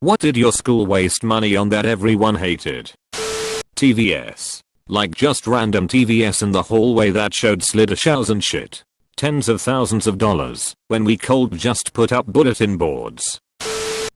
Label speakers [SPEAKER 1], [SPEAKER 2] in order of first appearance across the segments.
[SPEAKER 1] What did your school waste money on that everyone hated? TVS. Like just random TVS in the hallway that showed slider shells and shit. Tens of thousands of dollars when we could just put up bulletin boards.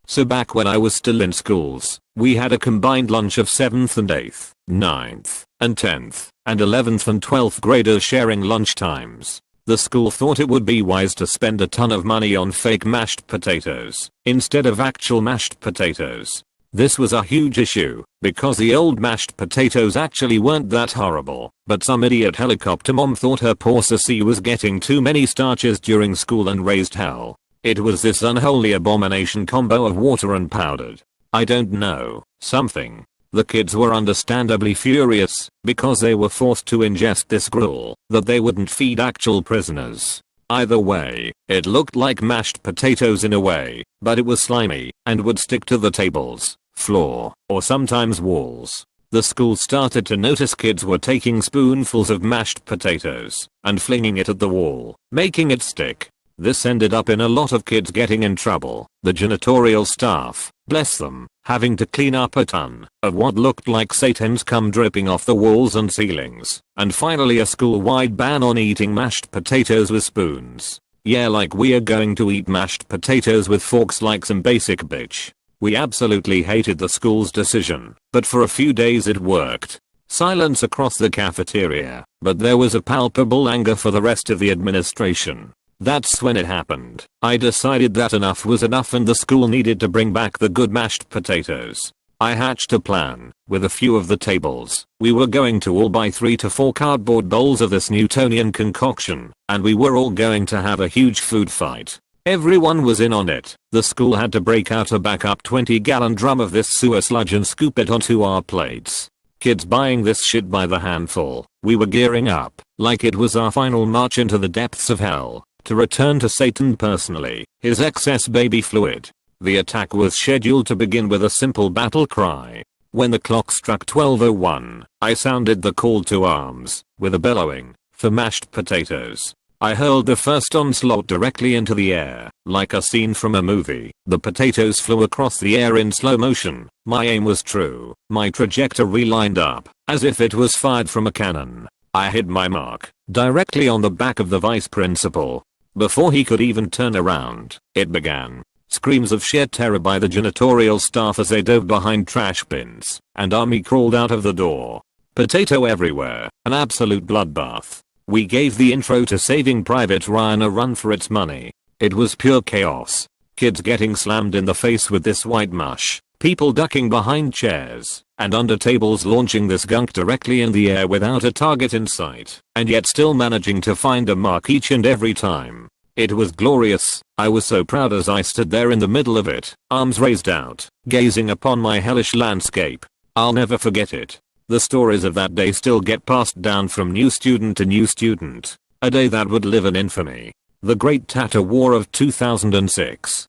[SPEAKER 1] So back when I was still in schools, we had a combined lunch of 7th and 8th, 9th, and 10th, and 11th and 12th graders sharing lunch times. The school thought it would be wise to spend a ton of money on fake mashed potatoes instead of actual mashed potatoes. This was a huge issue because the old mashed potatoes actually weren't that horrible, but some idiot helicopter mom thought her poor sissy was getting too many starches during school and raised hell. It was this unholy abomination combo of water and powdered, I don't know, something. The kids were understandably furious because they were forced to ingest this gruel that they wouldn't feed actual prisoners. Either way, it looked like mashed potatoes in a way, but it was slimy and would stick to the tables, floor, or sometimes walls. The school started to notice kids were taking spoonfuls of mashed potatoes and flinging it at the wall, making it stick. This ended up in a lot of kids getting in trouble. The janitorial staff, bless them, having to clean up a ton of what looked like Satan's cum dripping off the walls and ceilings. And finally a school-wide ban on eating mashed potatoes with spoons. Yeah, like we're going to eat mashed potatoes with forks like some basic bitch. We absolutely hated the school's decision, but for a few days it worked. Silence across the cafeteria, but there was a palpable anger for the rest of the administration. That's when it happened. I decided that enough was enough and the school needed to bring back the good mashed potatoes. I hatched a plan. With a few of the tables, we were going to all buy 3 to 4 cardboard bowls of this Newtonian concoction, and we were all going to have a huge food fight. Everyone was in on it. The school had to break out a backup 20-gallon drum of this sewer sludge and scoop it onto our plates. Kids buying this shit by the handful. We were gearing up, like it was our final march into the depths of hell, to return to Satan personally, his excess baby fluid. The attack was scheduled to begin with a simple battle cry. When the clock struck 12:01, I sounded the call to arms, with a bellowing, for mashed potatoes. I hurled the first onslaught directly into the air, like a scene from a movie. The potatoes flew across the air in slow motion. My aim was true. My trajectory lined up, as if it was fired from a cannon. I hit my mark, directly on the back of the vice principal. Before he could even turn around, it began. Screams of sheer terror by the janitorial staff as they dove behind trash bins, and Army crawled out of the door. Potato everywhere, an absolute bloodbath. We gave the intro to Saving Private Ryan a run for its money. It was pure chaos. Kids getting slammed in the face with this white mush, people ducking behind chairs, and under tables launching this gunk directly in the air without a target in sight, and yet still managing to find a mark each and every time. It was glorious. I was so proud as I stood there in the middle of it, arms raised out, gazing upon my hellish landscape. I'll never forget it. The stories of that day still get passed down from new student to new student. A day that would live in infamy. The Great Tattoo War of 2006.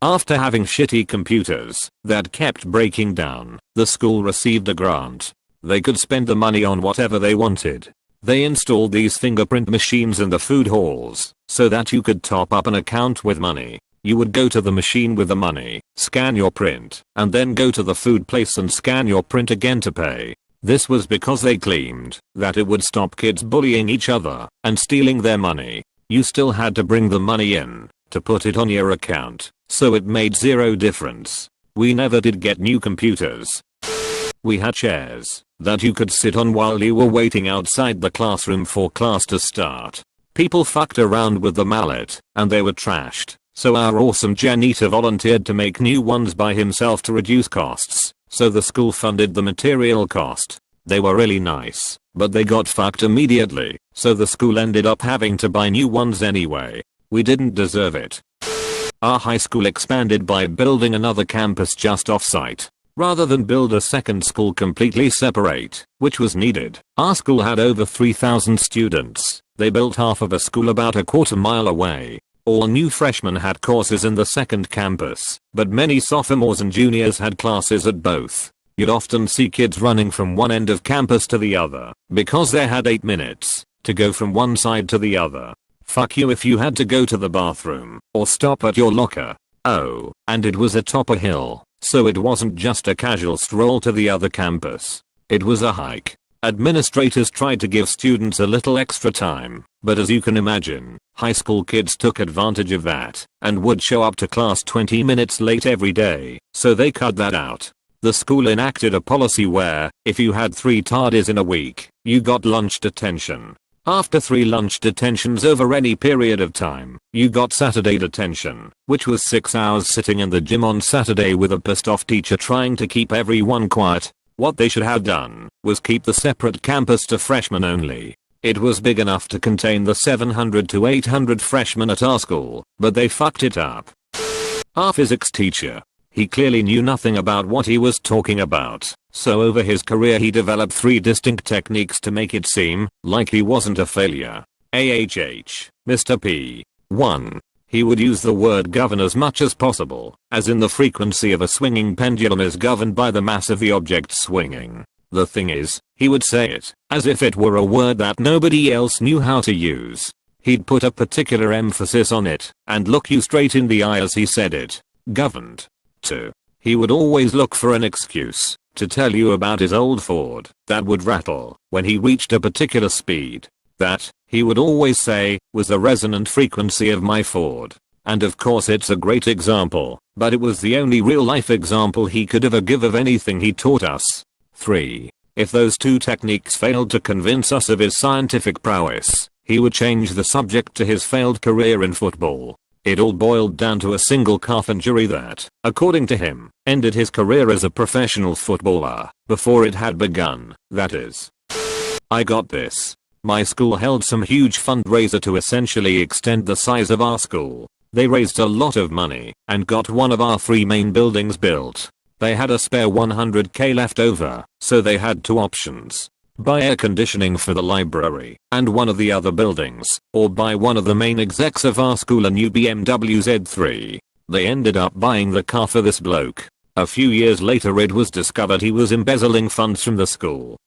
[SPEAKER 1] After having shitty computers that kept breaking down, the school received a grant. They could spend the money on whatever they wanted. They installed these fingerprint machines in the food halls so that you could top up an account with money. You would go to the machine with the money, scan your print, and then go to the food place and scan your print again to pay. This was because they claimed that it would stop kids bullying each other and stealing their money. You still had to bring the money in to put it on your account, so it made zero difference. We never did get new computers. We had chairs that you could sit on while you were waiting outside the classroom for class to start. People fucked around with the mallet, and they were trashed. So our awesome janitor volunteered to make new ones by himself to reduce costs, so the school funded the material cost. They were really nice, but they got fucked immediately, so the school ended up having to buy new ones anyway. We didn't deserve it. Our high school expanded by building another campus just off-site, rather than build a second school completely separate, which was needed. Our school had over 3,000 students. They built half of a school about a quarter-mile away. All new freshmen had courses in the second campus, but many sophomores and juniors had classes at both. You'd often see kids running from one end of campus to the other, because they had 8 minutes to go from one side to the other. Fuck you if you had to go to the bathroom, or stop at your locker. Oh, and it was atop a hill, so it wasn't just a casual stroll to the other campus. It was a hike. Administrators tried to give students a little extra time, but as you can imagine, high school kids took advantage of that and would show up to class 20 minutes late every day, so they cut that out. The school enacted a policy where, if you had 3 tardies in a week, you got lunch detention. After 3 lunch detentions over any period of time, you got Saturday detention, which was 6 hours sitting in the gym on Saturday with a pissed off teacher trying to keep everyone quiet. What they should have done was keep the separate campus to freshmen only. It was big enough to contain the 700 to 800 freshmen at our school, but they fucked it up. Our physics teacher. He clearly knew nothing about what he was talking about, so over his career he developed 3 distinct techniques to make it seem like he wasn't a failure. Mr. P. 1. He would use the word govern as much as possible, as in the frequency of a swinging pendulum is governed by the mass of the object swinging. The thing is, he would say it as if it were a word that nobody else knew how to use. He'd put a particular emphasis on it and look you straight in the eye as he said it. Governed. 2. He would always look for an excuse to tell you about his old Ford that would rattle when he reached a particular speed. That, he would always say, was the resonant frequency of my Ford. And of course it's a great example, but it was the only real life example he could ever give of anything he taught us. 3. If those 2 techniques failed to convince us of his scientific prowess, he would change the subject to his failed career in football. It all boiled down to a single calf injury that, according to him, ended his career as a professional footballer before it had begun, that is. I got this. My school held some huge fundraiser to essentially extend the size of our school. They raised a lot of money and got one of our 3 main buildings built. They had a spare 100k left over, so they had 2 options. Buy air conditioning for the library and one of the other buildings, or buy one of the main execs of our school a new BMW Z3. They ended up buying the car for this bloke. A few years later it was discovered he was embezzling funds from the school.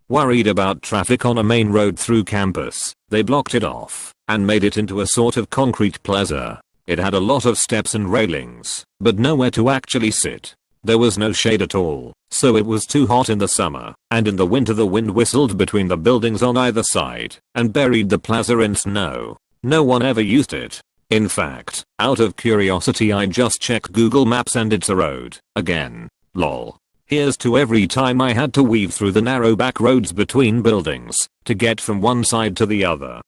[SPEAKER 1] Worried about traffic on a main road through campus, they blocked it off and made it into a sort of concrete plaza. It had a lot of steps and railings, but nowhere to actually sit. There was no shade at all, so it was too hot in the summer, and in the winter the wind whistled between the buildings on either side and buried the plaza in snow. No one ever used it. In fact, out of curiosity I just checked Google Maps and it's a road, again. Lol. Here's to every time I had to weave through the narrow back roads between buildings to get from one side to the other.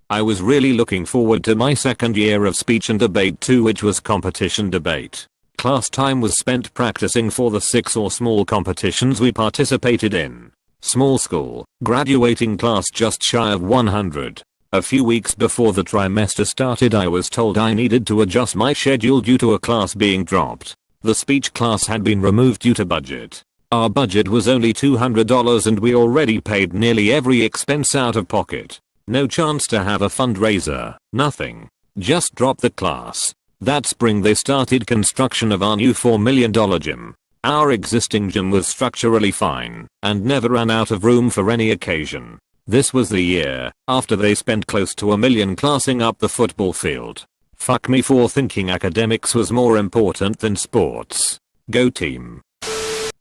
[SPEAKER 1] I was really looking forward to my second year of speech and debate too, which was competition debate. Class time was spent practicing for the 6 or small competitions we participated in. Small school, graduating class just shy of 100. A few weeks before the trimester started I was told I needed to adjust my schedule due to a class being dropped. The speech class had been removed due to budget. Our budget was only $200 and we already paid nearly every expense out of pocket. No chance to have a fundraiser, nothing. Just drop the class. That spring they started construction of our new $4 million gym. Our existing gym was structurally fine and never ran out of room for any occasion. This was the year after they spent close to $1 million classing up the football field. Fuck me for thinking academics was more important than sports. Go team.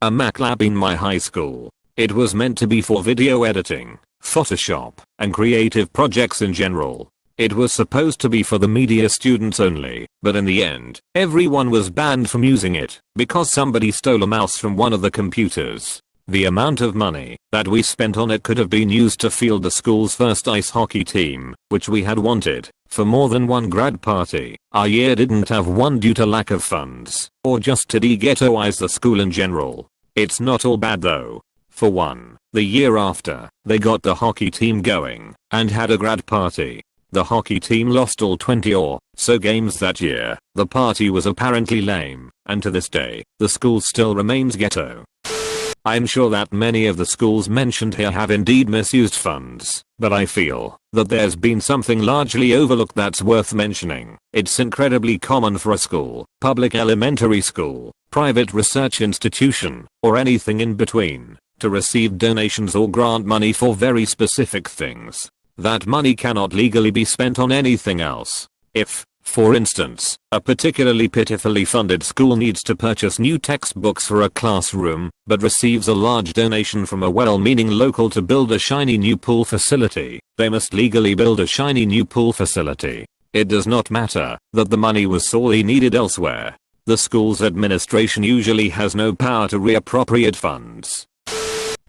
[SPEAKER 1] A Mac lab in my high school. It was meant to be for video editing, Photoshop, and creative projects in general. It was supposed to be for the media students only, but in the end, everyone was banned from using it because somebody stole a mouse from one of the computers. The amount of money that we spent on it could have been used to field the school's first ice hockey team, which we had wanted for more than one grad party. Our year didn't have one due to lack of funds, or just to de-ghettoize the school in general. It's not all bad though. For one, the year after, they got the hockey team going and had a grad party. The hockey team lost all 20 or so games that year. The party was apparently lame, and to this day, the school still remains ghetto. I'm sure that many of the schools mentioned here have indeed misused funds, but I feel that there's been something largely overlooked that's worth mentioning. It's incredibly common for a school, public elementary school, private research institution, or anything in between, to receive donations or grant money for very specific things. That money cannot legally be spent on anything else. If, For instance, a particularly pitifully funded school needs to purchase new textbooks for a classroom, but receives a large donation from a well-meaning local to build a shiny new pool facility. They must legally build a shiny new pool facility. It does not matter that the money was sorely needed elsewhere. The school's administration usually has no power to reappropriate funds.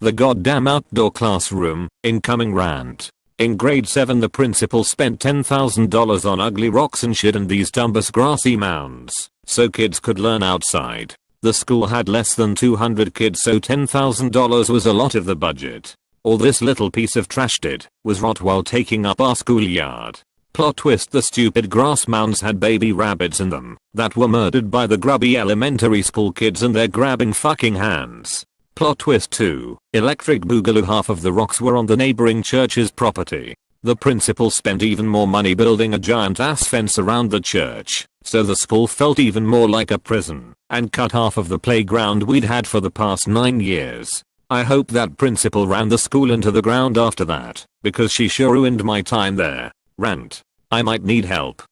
[SPEAKER 1] The goddamn outdoor classroom, incoming rant. In grade 7 the principal spent $10,000 on ugly rocks and shit and these dumbass grassy mounds, so kids could learn outside. The school had less than 200 kids, so $10,000 was a lot of the budget. All this little piece of trash did was rot while taking up our schoolyard. Plot twist: the stupid grass mounds had baby rabbits in them that were murdered by the grubby elementary school kids and their grabbing fucking hands. Plot twist 2. Electric boogaloo: half of the rocks were on the neighboring church's property. The principal spent even more money building a giant ass fence around the church, so the school felt even more like a prison, and cut half of the playground we'd had for the past 9 years. I hope that principal ran the school into the ground after that, because she sure ruined my time there. Rant. I might need help.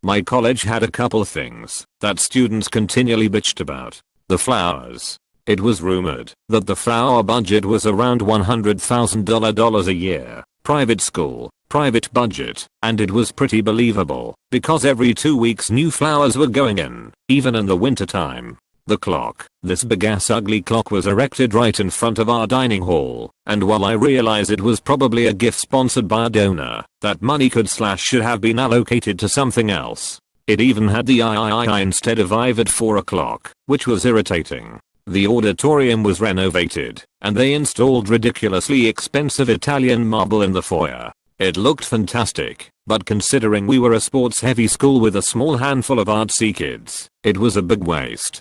[SPEAKER 1] My college had a couple things that students continually bitched about. The flowers. It was rumored that the flower budget was around $100,000 a year. Private school, private budget, and it was pretty believable because every 2 weeks new flowers were going in, even in the winter time. The clock. This big ass ugly clock was erected right in front of our dining hall, and while I realize it was probably a gift sponsored by a donor, that money should have been allocated to something else. It even had the I instead of IV at 4 o'clock, which was irritating. The auditorium was renovated, and they installed ridiculously expensive Italian marble in the foyer. It looked fantastic, but considering we were a sports-heavy school with a small handful of artsy kids, it was a big waste.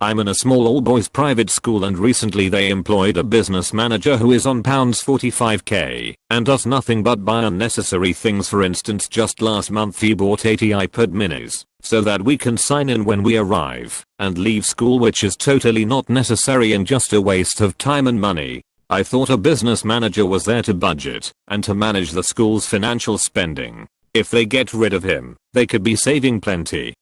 [SPEAKER 1] I'm in a small all-boys private school, and recently they employed a business manager who is on £45k and does nothing but buy unnecessary things. For instance, just last month he bought 80 iPad minis so that we can sign in when we arrive and leave school, which is totally not necessary and just a waste of time and money. I thought a business manager was there to budget and to manage the school's financial spending. If they get rid of him, they could be saving plenty.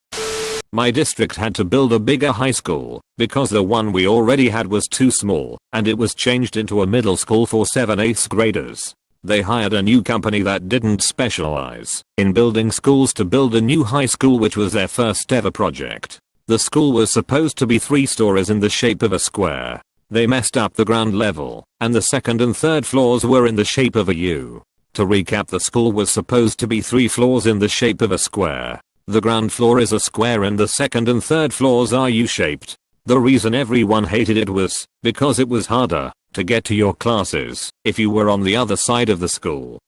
[SPEAKER 1] My district had to build a bigger high school because the one we already had was too small, and it was changed into a middle school for 7/8 graders. They hired a new company that didn't specialize in building schools to build a new high school, which was their first ever project. The school was supposed to be 3 stories in the shape of a square. They messed up the ground level, and the second and third floors were in the shape of a U. To recap, the school was supposed to be 3 floors in the shape of a square. The ground floor is a square and the second and third floors are U-shaped. The reason everyone hated it was because it was harder to get to your classes if you were on the other side of the school.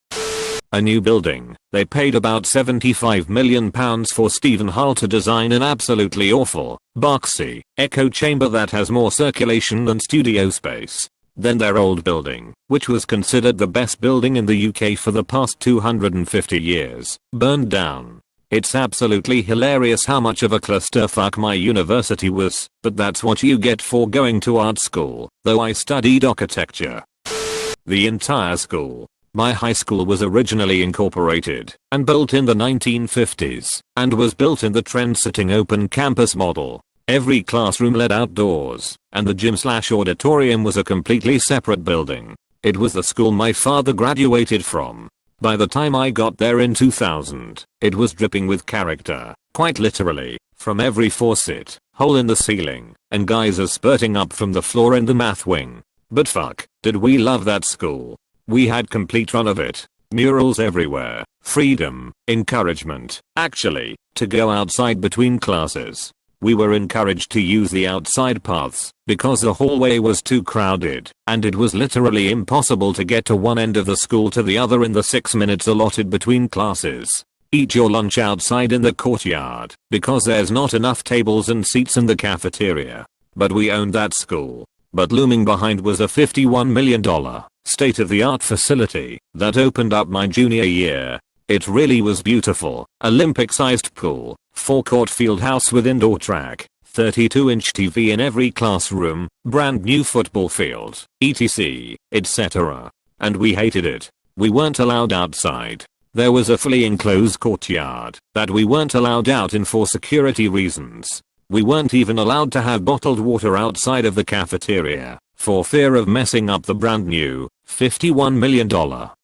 [SPEAKER 1] A new building. They paid about £75 million for Stephen Hull to design an absolutely awful, boxy, echo chamber that has more circulation than studio space. Then their old building, which was considered the best building in the UK for the past 250 years, burned down. It's absolutely hilarious how much of a clusterfuck my university was, but that's what you get for going to art school, though I studied architecture. The entire school. My high school was originally incorporated and built in the 1950s and was built in the trend-setting open campus model. Every classroom led outdoors, and the gym/auditorium was a completely separate building. It was the school my father graduated from. By the time I got there in 2000, it was dripping with character, quite literally, from every faucet, hole in the ceiling, and geysers spurting up from the floor in the math wing. But fuck, did we love that school. We had complete run of it. Murals everywhere, freedom, encouragement, actually, to go outside between classes. We were encouraged to use the outside paths because the hallway was too crowded, and it was literally impossible to get to one end of the school to the other in the 6 minutes allotted between classes. Eat your lunch outside in the courtyard because there's not enough tables and seats in the cafeteria. But we owned that school. But looming behind was a $51 million, state-of-the-art facility that opened up my junior year. It really was beautiful. Olympic-sized pool, 4-court field house with indoor track, 32-inch TV in every classroom, brand new football field, etc., etc. And we hated it. We weren't allowed outside. There was a fully enclosed courtyard that we weren't allowed out in for security reasons. We weren't even allowed to have bottled water outside of the cafeteria for fear of messing up the brand new $51 million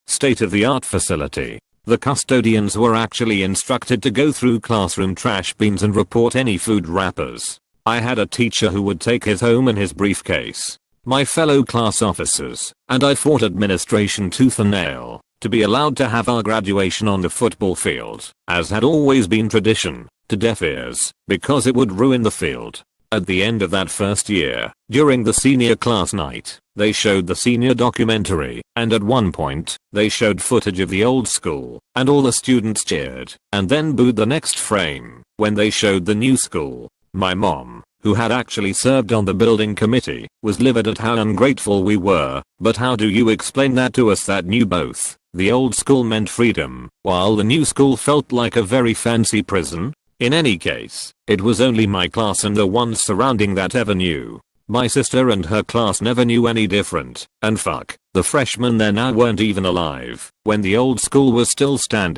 [SPEAKER 1] state-of-the-art facility. The custodians were actually instructed to go through classroom trash bins and report any food wrappers. I had a teacher who would take his home in his briefcase. My fellow class officers and I fought administration tooth and nail to be allowed to have our graduation on the football field, as had always been tradition, to deaf ears, because it would ruin the field. At the end of that first year, during the senior class night, they showed the senior documentary, and at one point, they showed footage of the old school, and all the students cheered, and then booed the next frame, when they showed the new school. My mom, who had actually served on the building committee, was livid at how ungrateful we were. But how do you explain that to us that knew both? The old school meant freedom, while the new school felt like a very fancy prison? In any case, it was only my class and the ones surrounding that ever knew. My sister and her class never knew any different, and fuck, the freshmen there now weren't even alive when the old school was still standing.